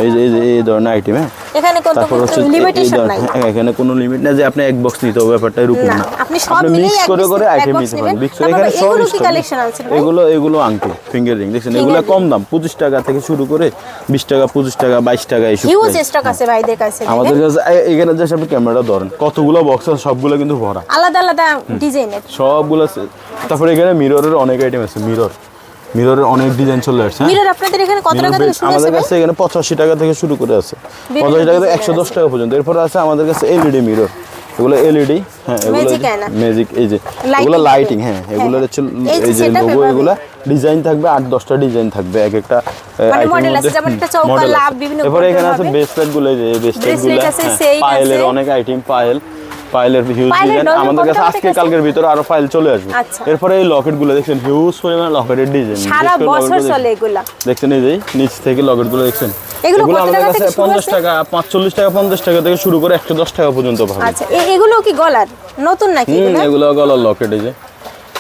এই ধরনের আইটেম। হ্যাঁ, এখানে তারপর হচ্ছে লিমিটেশন নাই। এখানে কোনো লিমিট না যে আপনি এক বক্স নিতে হবে, ব্যাপারটা এরকম না, না। আপনি সব মিলিয়ে মিক্স এক করে box করে এক আইটেম box নিতে নেবেন। পারেন। মিক্স করে তারপর এখানে সব এগুলো কি stock কালেকশন আছে ভাই? এগুলো আংটি, ফিঙ্গার রিং দেখছেন, এগুলো কম দাম, 25 টাকা থেকে শুরু করে 20 টাকা, 25 টাকা, 22 টাকা এইসব। হিউজ স্টক আছে ভাইদের কাছে। আমাদের কাছে এখানে যে আপনি ক্যামেরাটা ধরেন, কতগুলো বক্স আছে, সবগুলো কিন্তু ভরা, আলাদা আলাদা ডিজাইনের। সবগুলো আছে। তারপরে এখানে মিররের অনেক আইটেম আছে, মিররের অনেক ডিজাইন চলে আসছে। মিরর আপনাদের এখানে কত টাকা থেকে শুরু আছে আমাদের ভাই? কাছে এখানে 85 টাকা থেকে শুরু করে আছে, বিভিন্ন 85 টাকা থেকে design 110 টাকা পর্যন্ত। এরপর আছে আমাদের কাছে এলইডি মিরর, এগুলো এলইডি। হ্যাঁ, এগুলো Magic আয়না। ম্যাজিক, এই যে Lighting এগুলো হবে। লাইটিং। হ্যাঁ, এগুলো হ্যাঁ। হচ্ছে এই যে এই যে setup লোগো, এভাবে। এগুলো ডিজাইন থাকবে 8-10টা ডিজাইন থাকবে এক একটা মানে item model এর আছে, মধ্যে। যেমন একটা চৌকা, model লাভ, আছে। বিভিন্ন এরপরে model এখানে আছে হবে। ব্রেসলেট গুলো, এই যে ব্রেসলেট গুলো, Bracelet আছে, chain পায়েলের আছে। অনেক আইটেম, পায়েলের হিউজ পায়েলের ডিজাইন dozen আমাদের কত কাছে টাকা আজকে থেকে আছে? কালকের ভিতরে আরো ফাইল চলে আসবে। আচ্ছা। এরপরে এই লকেট গুলো দেখছেন, হিউজ পরিমাণ লকেটের ডিজাইন, সারা বছর চলে এগুলা। দেখছেন এই যে নিচ থেকে লকেট গুলো দেখছেন, এগুলো কত আমাদের টাকা কাছে থেকে শুরু 50 আছে? টাকা, 45 টাকা, 50 টাকা থেকে শুরু করে 110 টাকা পর্যন্ত পাবেন। আচ্ছা, এগুলো কি গলার নতুন নাকি এগুলো? এগুলো গলার লকেট, এই যে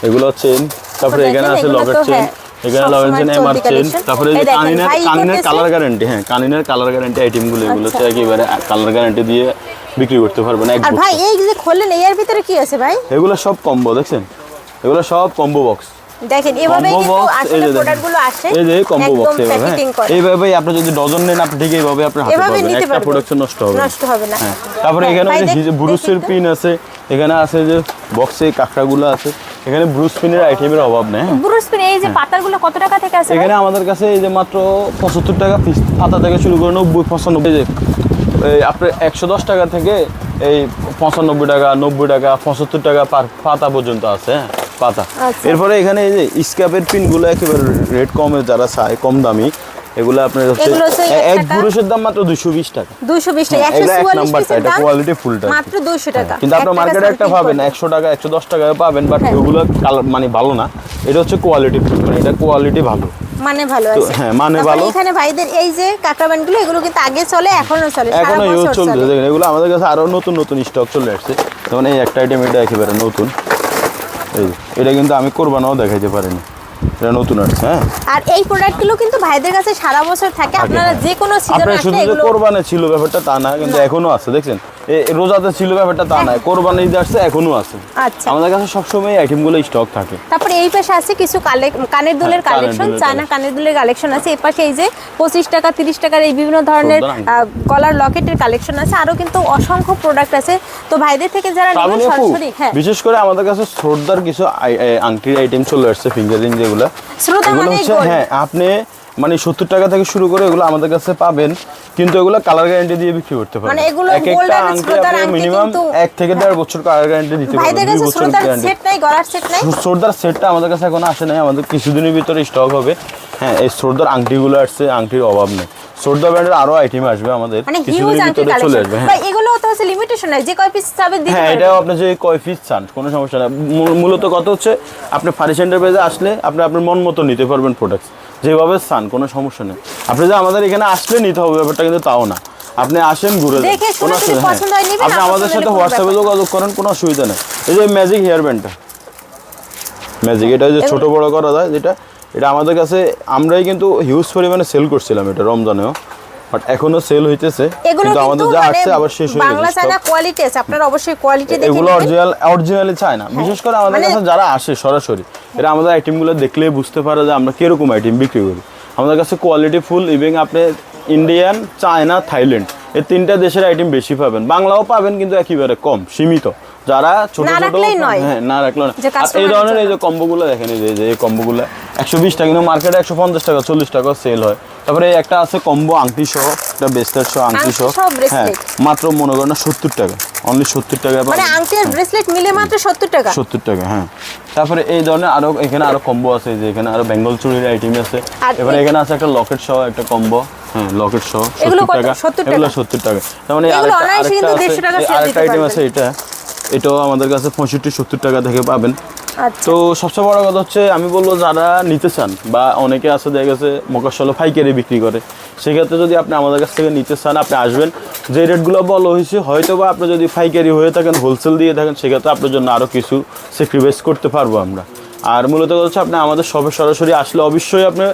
এগুলো চেন, তারপরে এখানে দেখেন, আছে এগুলো লকেট তো চেন, হ্যাঁ, এখানে সবসময় লকেট চেন, এমআর চলতি চেন, collection। তারপরে এই যে এই দেখেন, ভাই কানিনের করতেছে। Colour guarantee. হ্যাঁ, কানিনের কালার গ্যারান্টি আইটেম গুলো, এগুলো আচ্ছা। হচ্ছে একেবারে কালার গ্যারান্টি দিয়ে বিক্রি করতে পারবেন এক আর বছর। ভাই এই যে খোলেন এর ভিতরে কি আছে ভাই? এগুলো সব কম্বো, দেখছেন এগুলো সব কম্বো বক্স। দেখেন এভাবেই কম্বো কিন্তু বক্স, এই আসলে যে দেখেন। প্রোডাক্ট গুলো আসে। এই যে কম্বো একদম বক্স এইভাবে, প্যাকেটিং করে। এইভাবে আপনি যদি ডজন নেন, আপনি ঠিক এইভাবে আপনি হাতে এভাবে পাবেন, নিতে একটা পারবেন। প্রোডাকশন নষ্ট হবে না। নষ্ট হবে না। হ্যাঁ, তারপরে হ্যাঁ, এখানে ভাই ওই যে ব্রুসের পিন আছে, এখানে আছে যে বক্সে কাঁকড়াগুলো আছে, এখানে ব্রুস পিনের আইটেমের অভাব নেই। হ্যাঁ। ব্রুস পিন এই যে পাতাগুলো কত টাকা থেকে আছে ভাই? এখানে আমাদের কাছে এই যে মাত্র 75 টাকা পিস, পাতা থেকে শুরু করে 90, 95, যে এই আপনার 110 টাকা থেকে এই 95 টাকা, 90 টাকা, 75 টাকা পার পাতা পর্যন্ত আছে। হ্যাঁ, পাতা। আচ্ছা। এরপরে এখানে এই যে স্ক্যাপের পিনগুলো একেবারে রেট কমে, যারা চায় কম দামি, এগুলো আপনার হচ্ছে এগুলো হচ্ছে এক টাকা? ব্রুশের দাম মাত্র 220 টাকা। 220 টাকা, এগুলো এক 144 নাম্বারটা, পিসের এটা দাম কোয়ালিটি ফুলটা মাত্র 200 টাকা। কিন্তু আপনার মার্কেটে একটা পাবেন 100 টাকা, 110 টাকায় পাবেন, বাট হ্যাঁ। ওগুলো কালার মানে ভালো না। এটা হচ্ছে কোয়ালিটি ফুল, মানে এটা কোয়ালিটি ভালো। মানে ভালো তো, আছে। হ্যাঁ, মানে তারপরে ভালো। এখানে ভাইদের এই যে কাঁকড়া গুলো, এগুলো কিন্তু আগে চলে, এখনো চলে, সারা এখনো ইউজ বছর চলছে, চলে। দেখেন এগুলো আমাদের কাছে আরো নতুন নতুন স্টক চলে আসছে। যেমন এই একটা আইটেম, এটা একেবারে নতুন, এই যে, এটা কিন্তু আমি কোরবানাও দেখাইতে পারিনি, এটা নতুন আসছে। হ্যাঁ, আর এই প্রোডাক্টগুলো কিন্তু ভাইদের কাছে সারা বছর থাকে, আপনারা যে কোনো সিজনে আপনার আসলে শুধু যে এগুলো। কোরবানে ছিল ব্যাপারটা তা না, কিন্তু এখনো আছে, দেখছেন রোজাতে ছিল ব্যাপারটা তা না, কোরবানি ঈদে আসছে এখনো আছে। আচ্ছা। আমাদের কাছে সবসময় আইটেমগুলো স্টক থাকে। তারপরে এই পাশে আছে কিছু কানের দুলের হ্যাঁ, কানের কালেকশন, দুলের চায়না কানের দুলের কালেকশন আছে। এই পাশে এই যে 25 টাকা, 30 টাকার এই বিভিন্ন ধরনের সুন্দর গলার লকেটের কালেকশন আছে, আরো কিন্তু অসংখ্য প্রোডাক্ট আছে। তো ভাইদের থেকে যারা নেবেন শ্রাবণী আপু, সরাসরি, হ্যাঁ, বিশেষ করে আমাদের কাছে শ্রদ্ধার কিছু আংটির আইটেম চলে আসছে, ফিঙ্গারিং যেগুলো, শ্রদ্ধা এগুলো মানে হচ্ছে gold। হ্যাঁ, আপনি মানে 70 টাকা থেকে শুরু করে এগুলো আমাদের কাছে পাবেন, কিন্তু এগুলো কালার গ্যারান্টি দিয়ে বিক্রি করতে পারবেন। মানে এগুলো এক gold একটা আর আংটি শ্রদ্ধার আপনি আংটি মিনিমাম কিন্তু 1 থেকে 1.5 বছর কালার গ্যারান্টি দিতে পারবেন, ভাইদের 2 কাছে বছর শ্রদ্ধার গ্যারান্টি। সেট নাই, গলার সেট নাই। শ্রদ্ধার সেটটা আমাদের কাছে এখন আসে নাই, আমাদের কিছুদিনের ভিতরে স্টক হবে। হ্যাঁ, এই শ্রদ্ধার আংটিগুলো আসছে, আংটির অভাব নেই। শ্রদ্ধা ব্র্যান্ডের আরো আইটেম আসবে আমাদের মানে হিউজ কিছুদিনের আংটি ভিতরে চলে কালেকশন আসবে। হ্যাঁ, ভাই, এগুলো তো হচ্ছে লিমিটেশন নাই, যে কয় পিস চাবে দিতে হ্যাঁ, পারবেন। এটাও আপনি যে কয় পিস চান কোনো সমস্যা না। মূলত কত হচ্ছে, আপনি ফারি সেন্টার পেজে আসলে আপনি আপনার মন মতো নিতে পারবেন প্রোডাক্ট, যেভাবে চান, কোনো সমস্যা নেই। আপনি যে আমাদের এখানে আসলে নিতে হবে ব্যাপারটা কিন্তু তাও না, আপনি আসেন ঘুরে যান, দেখে শুনে কোনো যদি অসুবিধা পছন্দ হয় নিবেন, আপনি না আমাদের পছন্দ সাথে হলে কোনো হোয়াটসঅ্যাপে ব্যাপার যোগাযোগ করেন, কোনো অসুবিধা নেই। এই যে ম্যাজিক হেয়ার ব্যান্ডটা, ম্যাজিক, এটা যে ছোট বড় করা যায় যেটা, এটা আমাদের কাছে আমরাই কিন্তু হিউজ পরিমাণে সেল করছিলাম এটা রমজানেও, বাট এখনো সেল হইতেছে, এগুলো কিন্তু আমাদের কিন্তু যা মানে আসছে আবার শেষ হয়ে বাংলা গেছে চায়না stock। কোয়ালিটি আছে, আপনারা অবশ্যই কোয়ালিটি দেখে এগুলো নেবেন। অরিজিনালি চায় না, বিশেষ করে আমাদের মানে- কাছে যারা আসে সরাসরি, এরা আমাদের আইটেমগুলো দেখলেই বুঝতে পারে যে আমরা কিরকম আইটেম বিক্রি করি। আমাদের কাছে কোয়ালিটি ফুল, ইভেন আপনি ইন্ডিয়ান, চায়না, থাইল্যান্ড, এই 3টা দেশের আইটেম বেশি পাবেন, বাংলাও পাবেন কিন্তু একেবারে কম, সীমিত। যারা ছোট না ছোট, রাখলেই নয়। হ্যাঁ, না রাখলো না। যে আর এই customer ধরনের এই জন্য। যে কম্বোগুলো দেখেন, এই যে কম্বোগুলো 120 টাকা, কিন্তু মার্কেটে 150 টাকা, 40 টাকা সেল হয়। তারপরে এই একটা আছে কম্বো আংটি সহ, একটা ব্রেসলেট সহ, আংটি সহ, আংটি সহ হ্যাঁ, bracelet। মাত্র মনে করেন 70 টাকা, অনলি 70 টাকা মানে পাবেন। আংটি আর ব্রেসলেট মিলে মাত্র 70 টাকা। 70 টাকা, হ্যাঁ। তারপরে এই ধরনের আরো এখানে আরো কম্বো আছে, যে এখানে আরো বেঙ্গল চুড়ির আইটেম আছে। আর এবারে এখানে আছে একটা লকেট সহ একটা কম্বো, হ্যাঁ, লকেট সহ এগুলো 70 কত? টাকা, 70 টাকা? এগুলো 70 টাকা। তার মানে এগুলো অনায়াসে কিন্তু 150 টাকা sale আরেকটা দিতে আইটেম পারবেন। আছে, এটাও আমাদের কাছে 65-70 টাকা থেকে পাবেন। আচ্ছা। তো সবচেয়ে বড় কথা হচ্ছে, আমি বলবো যারা নিতে চান, বা অনেকে আছে দেখা গেছে মফস্বলে পাইকারি বিক্রি করে, সেক্ষেত্রে যদি আপনি আমাদের কাছ থেকে নিতে চান, আপনি আসবেন, যে রেটগুলো বলা হয়েছে, হয়তো বা আপনি যদি পাইকারি হয়ে থাকেন, হোলসেল দিয়ে থাকেন, সেক্ষেত্রে আপনার জন্য আরও কিছু স্যাক্রিফাইস করতে পারবো আমরা। আর মূলত হচ্ছে আপনি আমাদের শপে সরাসরি আসলে অবশ্যই আপনি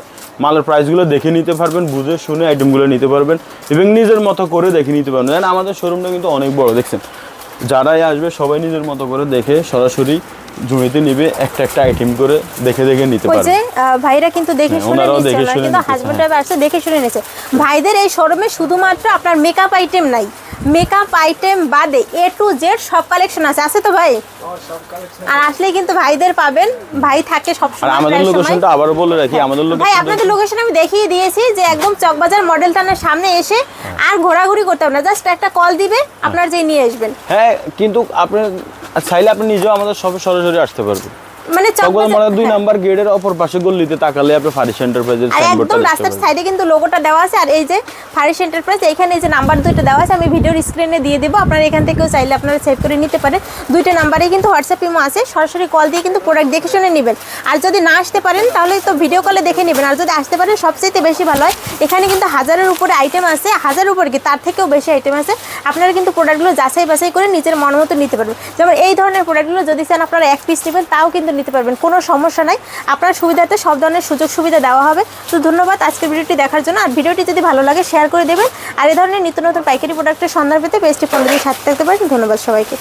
মালের প্রাইসগুলো দেখে নিতে পারবেন, বুঝে শুনে আইটেমগুলো নিতে পারবেন এবং নিজের মতো করে দেখে নিতে পারবেন। কারণ আমাদের শোরুমটা কিন্তু অনেক বড়, দেখছেন, যারাই আসবে সবাই নিজের মতো করে দেখে সরাসরি জমিতে নিবে, একটা একটা আইটেম করে দেখে দেখে নিতে ওই পারবে। যে ভাইরা কিন্তু দেখে শুনে ওনারাও নিচ্ছে, দেখে ওনারা শুনে কিন্তু নিতেছে, হাজবেন্ড ওয়াইফ আসছে দেখে শুনে নিচ্ছে। ভাইদের এই শোরুমে শুধুমাত্র আপনার মেকআপ আইটেম নাই, মেকআপ আইটেম বাদে A to Z সব কালেকশন আছে তো ভাই? আর আসলে কিন্তু ভাইদের পাবেন, ভাই থাকে সব আর সময়। আমাদের লোকেশনটা আবারও বলে রাখি, আমাদের ভাই লোকেশন আপনাদের লোকেশন আমি দেখিয়ে দিয়েছি যে একদম চকবাজার মডেল টানার সামনে এসে আর ঘোরাঘুরি করতে হবে না, জাস্ট একটা কল দিবে, আপনার যেই নিয়ে আসবেন। হ্যাঁ, কিন্তু আপনি চাইলে আপনি নিজেও আমাদের শপে সরাসরি আসতে পারবেন। মানে চকবাজার মডেল 2 হ্যাঁ। নাম্বার গেটের অপর পাশে গলিতে তাকালে আপনি ফারিস এন্টারপ্রাইজের আর সাইনবোর্ডটা একদম দেখতে রাস্তার পাবেন। সাইডে কিন্তু লোগোটা দেওয়া আছে, আর এই যে ফারিস এন্টারপ্রাইজ এখানে এই যে নাম্বার দুইটা দেওয়া আছে, আমি ভিডিওর স্ক্রিনে দিয়ে দেবো, আপনারা এখান থেকেও চাইলে আপনারা সেভ করে নিতে পারেন। দুইটা নাম্বারেই কিন্তু হোয়াটসঅ্যাপ ইমো আছে, সরাসরি কল দিয়ে কিন্তু প্রোডাক্ট দেখে শুনে নেবেন। আর যদি না আসতে পারেন তাহলে তো ভিডিও কলে দেখে নেবেন, আর যদি আসতে পারেন সবচেয়ে বেশি ভালো হয়। এখানে কিন্তু 1000-এর উপরে আইটেম আছে, 1000-এর উপরে কি তার থেকেও বেশি আইটেম আছে, আপনারা কিন্তু প্রোডাক্টগুলো যাচাই বাছাই করে নিজের মন মতো নিতে পারবেন। যেমন এই ধরনের প্রোডাক্টগুলো যদি চান আপনারা এক পিস নেবেন তাও কিন্তু নিতে পারবেন, কোনো সমস্যা নাই। আপনার সুবিধাতে সব ধরনের সুযোগ সুবিধা দেওয়া হবে। তো ধন্যবাদ আজকের ভিডিওটি দেখার জন্য। আর ভিডিওটি যদি ভালো লাগে শেয়ার করে দেবেন, আর এই ধরনের নিত্য নতুন পাইকারি প্রোডাক্টের সন্ধান পেতে পেজটি 15 দিন সাথে থাকতে পারেন। ধন্যবাদ সবাইকে।